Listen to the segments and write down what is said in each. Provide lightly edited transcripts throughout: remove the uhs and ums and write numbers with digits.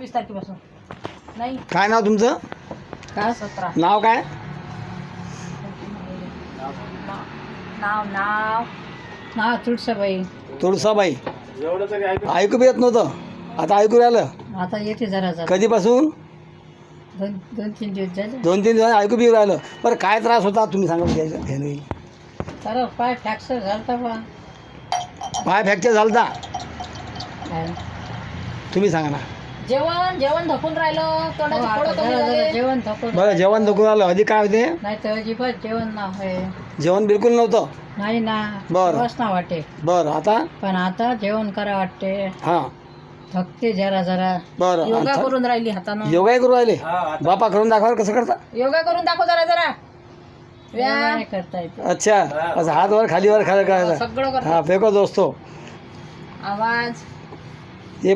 24 तारखेपासून. नाही काय नाव तुमचं? काय 17 नाव काय? नाव नाव नाव तुळसाबाई. तुळसाबाई. ऐकू बी येत नव्हतं, आता ऐकू राहिलं. आता येते जरा जरा. कधीपासून? 2-3 दिवस झाले. 2-3 दिवस ऐकू बी राहिलं. बरं काय त्रास होता तुम्ही सांगा घ्यायला? तर पाय फ्रॅक्चर झालता बा. पाय फ्रॅक्चर झालता? तुम्ही सांगा ना. जेवण जेवण धकून राहिलं, तोंडाची फोड कमी झाले. जेवण धकून. बरं जेवण धकून आलं, अधिक काय होते? नाही तर अजिबात जेवण ना होय. जेवण बिलकुल नव्हतं? नाही ना. बरं. बस ना वाटे. बरं आता? पण आता जेवण करा वाटते. हां थकते जरा जरा. बरं. योगा करून राहिली हातानं. योगा करू राहिले? बापा करून दाखवा कसं करता? योगा करून दाखव जरा जरा. व्यायाम करता येते. अच्छा, असं हात वर खाली वर खाली करायचं. सगळं करता. हाँ फेंको दोस्तों, आवाज. ये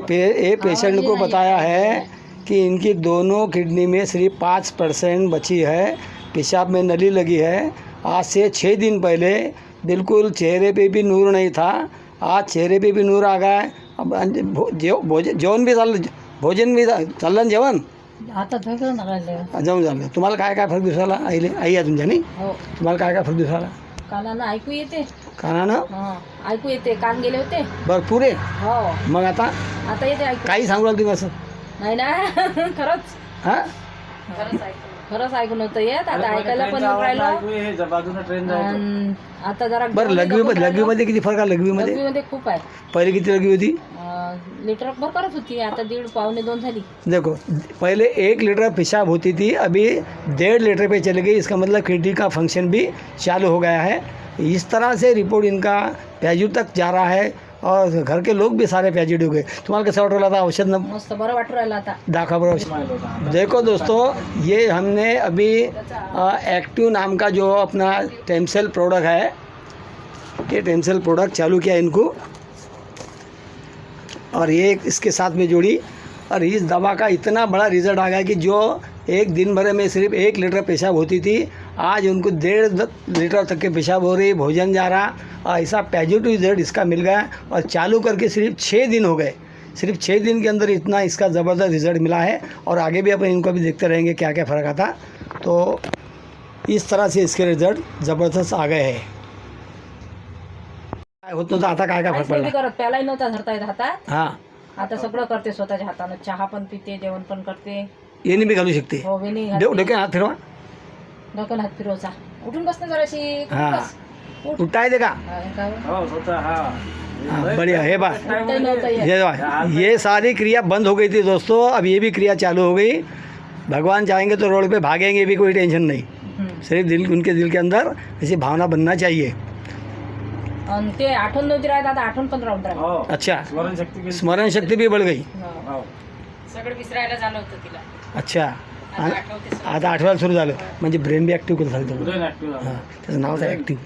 पेशेंट को बताया है कि इनकी दोनों किडनी में सिर्फ 5% बची है, पेशाब में नली लगी है। आज से 6 दिन पहले बिल्कुल चेहरे पे भी नूर नहीं था, आज चेहरे पे भी नूर आ गया है। अब जेवण भी चाललं, भोजन भी चाललं, जेवण आता थकून राहिलं. जेवण झालं. तुम्हाला काय काय फरक दिसायला? आई आहे तुमच्या नाही? हो. तुम्हाला काय काय फरक दिसायला? कानानं ऐकू येते. कानानं ऐकू येते. कान गेले होते. बरं पुरे. हो. मग आता आता येते ऐकू. काही सांगू लागली तुम्ही असं? नाही ना. खरंच हां खरंच ऐकून होतं येत. आता ऐकायला पण राहिलं. आता जरा बरं लघवीमध्ये किती फरक आहे? लघवीमध्ये खूप आहे. पहले किती लघवी होती? लिटर भर करत होती, आता 1.5-2 झाली. देखो पहले 1 लीटर पेशाब होती थी, अभी 1.5 लीटर पे चली गई। इसका मतलब किडनी का फंक्शन भी चालू हो गया है। इस तरह से रिपोर्ट इनका पॉजिटिव तक जा रहा है और घर के लोग भी सारे पॉजिटिव हो गए। तुम्हाला कसं वाटू राहिलं? औषध न मस्त बरं वाटू राहिलं आता. दाखवा बरं. देखो दोस्तों, ये हमने अभी एक्टिव नाम का जो अपना टेमसेल प्रोडक्ट है, ये टेमसेल प्रोडक्ट चालू किया इनको और ये इसके साथ में जोड़ी, और इस दवा का इतना बड़ा रिजल्ट आ गया कि जो एक दिन भर में सिर्फ 1 लीटर पेशाब होती थी, आज उनको 1.5 लीटर तक के पेशाब हो रही, भोजन जा रहा, और ऐसा पॉजिटिव रिजल्ट इसका मिल गया। और चालू करके सिर्फ 6 दिन हो गए, सिर्फ 6 दिन के अंदर इतना इसका ज़बरदस्त रिजल्ट मिला है। और आगे भी अपन इनको भी देखते रहेंगे क्या क्या फ़र्क आता। तो इस तरह से इसके रिजल्ट ज़बरदस्त आ गए हैं. काय होत नव्हतं, आता काय काय फरक पडला? करत पहिलाही नव्हता धरता येत हातात. हां, आता सगळं करते स्वतःच्या हातानं. चहा पण पिते, जेवण पण करते. येणे बी घालू शकते. हो, वेणी डोक्यात हात फिरवा. डोक्यात हात फिरवचा. उठून बसते जराशी. हां, उठता येते का? हाँ बढ़िया है बात. ये सारी क्रिया बंद हो गई थी दोस्तों, अब ये भी क्रिया चालू हो गई. भगवान चाहेंगे तो रोड पे भागेंगे भी, कोई टेंशन नहीं. सिर्फ दिल, उनके दिल के अंदर ऐसी भावना बनना चाहिए. ते आठवण नव्हती राहत, आता आठवण पण राहून राहिली. अच्छा, स्मरण शक्ती भी बढ़ गई. सगळं विसरायला झालं होतं तिला. अच्छा, आता आठवायला सुरू झालं, म्हणजे ब्रेन बी ॲक्टिव्ह झालं. हां, त्याचं नावच आहे ॲक्टिव्ह.